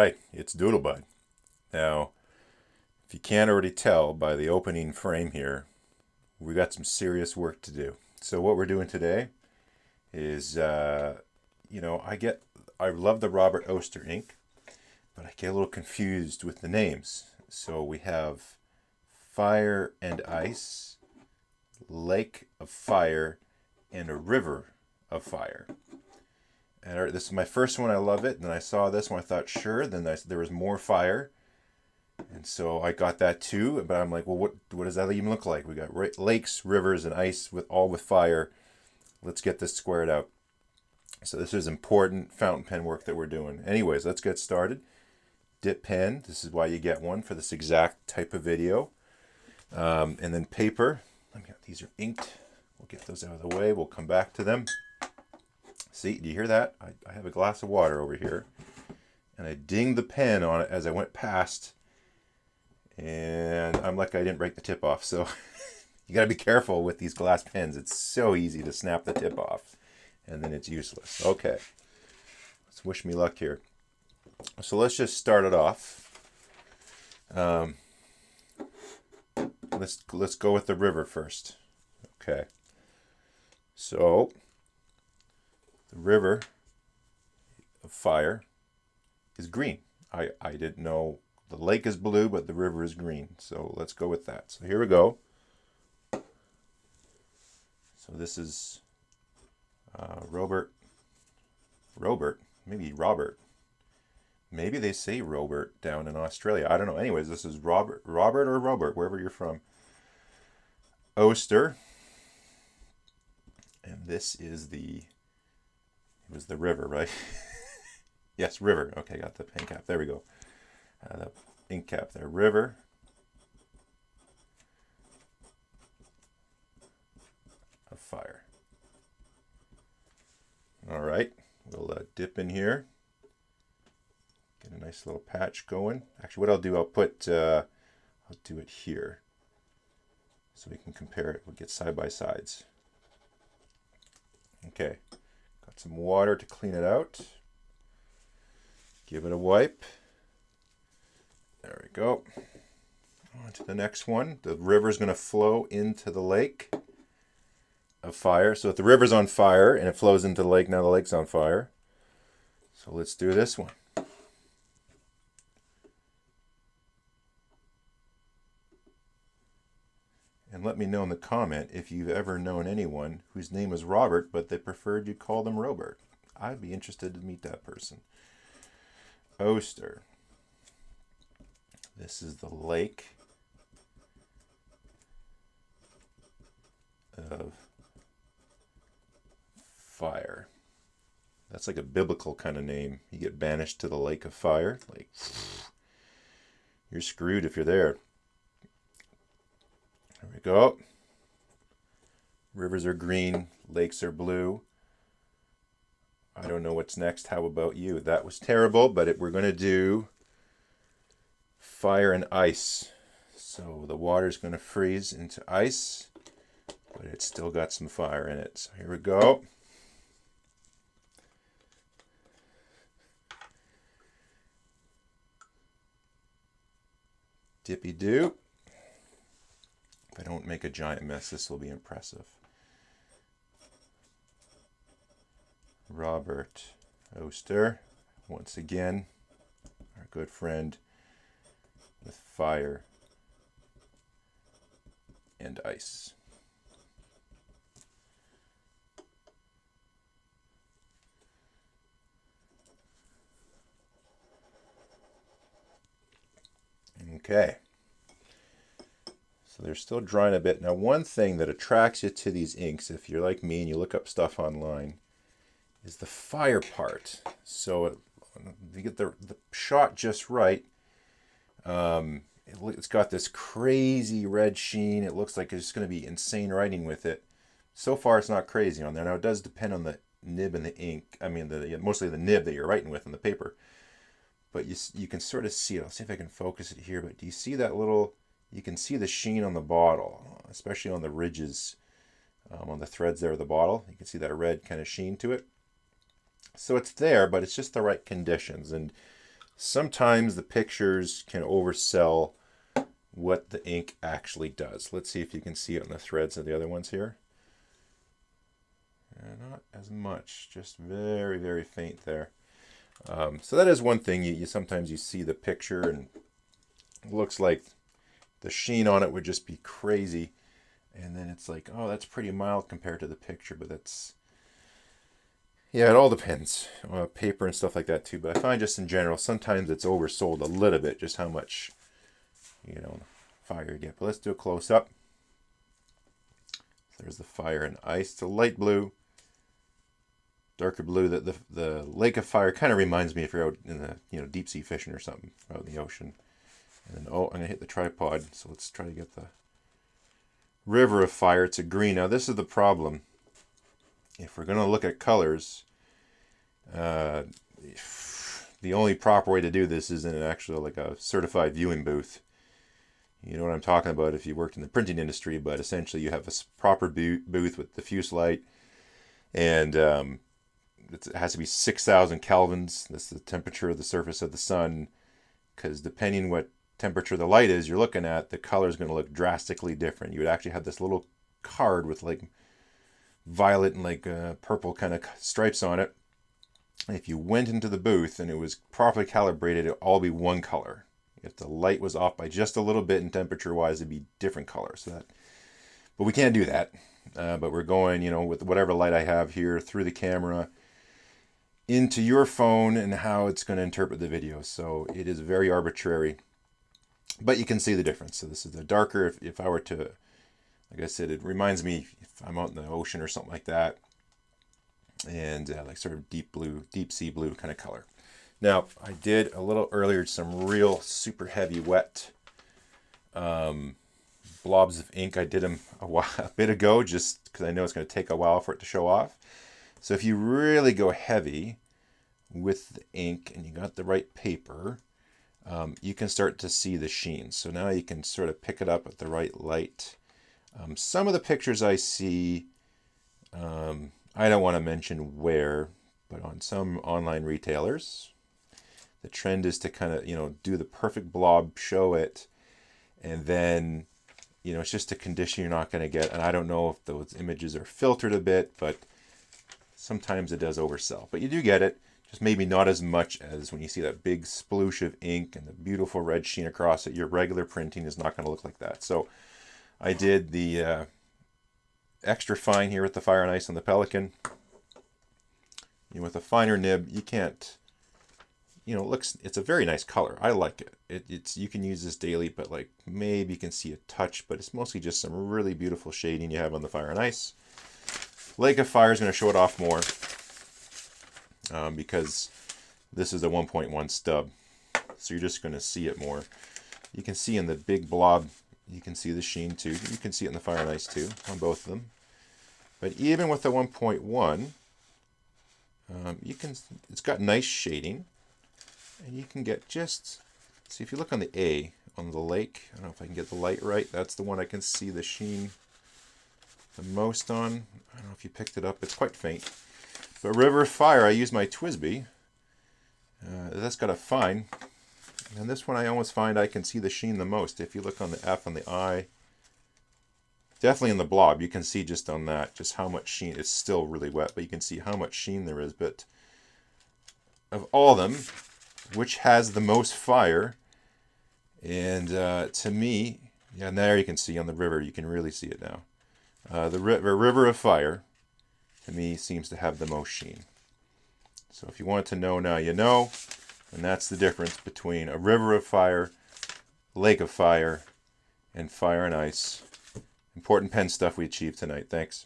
right, it's Doodlebud. Now, if you can't already tell by the opening frame here, we got some serious work to do. So what we're doing today is, I love the Robert Oster ink, but I get a little confused with the names. So we have Fire and Ice, Lake of Fire, and a River of Fire. And this is my first one. I love it. And then I saw this one. I thought, sure. Then there was more fire. And so I got that too. But I'm like, well, what does that even look like? We got lakes, rivers, and ice with fire. Let's get this squared out. So this is important fountain pen work that we're doing. Anyways, let's get started. Dip pen. This is why you get one for this exact type of video. And then paper. These are inked. We'll get those out of the way. We'll come back to them. See, do you hear that? I have a glass of water over here, and I dinged the pen on it as I went past, and I'm lucky I didn't break the tip off. So you got to be careful with these glass pens. It's so easy to snap the tip off, and then it's useless. Okay, let's wish me luck here. So let's just start it off. Let's go with the river first. Okay, so the river of fire is green. I didn't know the lake is blue, but the river is green. So let's go with that. So here we go. So this is Robert. Maybe Robert. Maybe they say Robert down in Australia. I don't know. Anyways, this is Robert or Robert, wherever you're from. Oster. And this is it was the river, right? Yes, river. Okay, got the pen cap. There we go. The ink cap there. River. Of fire. All right. We'll dip in here. Get a nice little patch going. Actually, what I'll do, I'll do it here, so we can compare it. We'll get side by sides. Okay. Got some water to clean it out. Give it a wipe. There we go. On to the next one. The river's going to flow into the lake of fire. So if the river's on fire and it flows into the lake, now the lake's on fire. So let's do this one. And let me know in the comment if you've ever known anyone whose name was Robert, but they preferred you call them Robert. I'd be interested to meet that person. Oster. This is the lake of fire. That's like a biblical kind of name. You get banished to the lake of fire. Like, you're screwed if you're there. There we go. Rivers are green, lakes are blue. I don't know what's next. How about you? That was terrible, but we're going to do fire and ice. So the water's going to freeze into ice, but it's still got some fire in it. So here we go. Dippy-doo. If I don't make a giant mess, this will be impressive. Robert Oster, once again, our good friend with fire and ice. Okay. So they're still drying a bit. Now, one thing that attracts you to these inks, if you're like me and you look up stuff online, is the fire part. So if you get the shot just right, it's got this crazy red sheen. It looks like it's going to be insane writing with it. So far, it's not crazy on there. Now, it does depend on the nib and the ink. I mean, mostly the nib that you're writing with in the paper. But you can sort of see it. I'll see if I can focus it here. But do you see that little... You can see the sheen on the bottle, especially on the ridges, on the threads there of the bottle. You can see that red kind of sheen to it. So it's there, but it's just the right conditions. And sometimes the pictures can oversell what the ink actually does. Let's see if you can see it on the threads of the other ones here. Not as much, just very, very faint there. So that is one thing. You sometimes you see the picture and it looks like the sheen on it would just be crazy, and then it's like, oh, that's pretty mild compared to the picture. But that's, yeah, it all depends on paper and stuff like that too. But I find just in general, sometimes it's oversold a little bit, just how much, fire you get. But let's do a close up. There's the fire and ice. The light blue, darker blue. The lake of fire kind of reminds me if you're out in the deep sea fishing or something out in the ocean. And then, I'm gonna hit the tripod. So let's try to get the river of fire. It's a green. Now this is the problem. If we're gonna look at colors, the only proper way to do this is in actually like a certified viewing booth. You know what I'm talking about if you worked in the printing industry, but essentially you have a proper booth with diffuse light, and it has to be 6,000 kelvins. That's the temperature of the surface of the sun, because depending what temperature the light is you're looking at, the color is going to look drastically different. You would actually have this little card with like violet and like purple kind of stripes on it. And if you went into the booth and it was properly calibrated, it would all be one color. If the light was off by just a little bit in temperature wise, it'd be different colors. But we can't do that. But we're going, with whatever light I have here through the camera into your phone and how it's going to interpret the video. So it is very arbitrary, but you can see the difference. So this is the darker. If I were to, like I said, it reminds me if I'm out in the ocean or something like that, and like sort of deep blue, deep sea blue kind of color. Now, I did a little earlier some real super heavy wet blobs of ink. I did them a bit ago just because I know it's going to take a while for it to show off. So if you really go heavy with the ink and you got the right paper, you can start to see the sheen. So now you can sort of pick it up at the right light. Some of the pictures I see, I don't want to mention where, but on some online retailers, the trend is to kind of, do the perfect blob, show it, and then, it's just a condition you're not going to get. And I don't know if those images are filtered a bit, but sometimes it does oversell. But you do get it, just maybe not as much as when you see that big sploosh of ink and the beautiful red sheen across it. Your regular printing is not going to look like that. So I did the extra fine here with the fire and ice on the Pelican. With a finer nib, you can't, it's a very nice color. I like it. It's you can use this daily, but like maybe you can see a touch, but it's mostly just some really beautiful shading you have on the fire and ice. Lake of Fire is going to show it off more because this is a 1.1 stub, so you're just going to see it more. You can see in the big blob, you can see the sheen too. You can see it in the fire and ice too on both of them. But even with the 1.1, it's got nice shading. And you can get just, see if you look on the A, on the lake, I don't know if I can get the light right, that's the one I can see the sheen the most on. I don't know if you picked it up, it's quite faint. But River of Fire, I use my TWSBI. That's got a fine. And this one I almost find I can see the sheen the most. If you look on the F on the I, definitely in the blob, you can see just on that, just how much sheen. It's still really wet, but you can see how much sheen there is. But of all of them, which has the most fire? And to me, yeah, there you can see on the river, you can really see it now. The River of Fire, to me, seems to have the most sheen. So if you want to know now, you know. And that's the difference between a River of Fire, Lake of Fire, and Fire and Ice. Important pen stuff we achieved tonight. Thanks.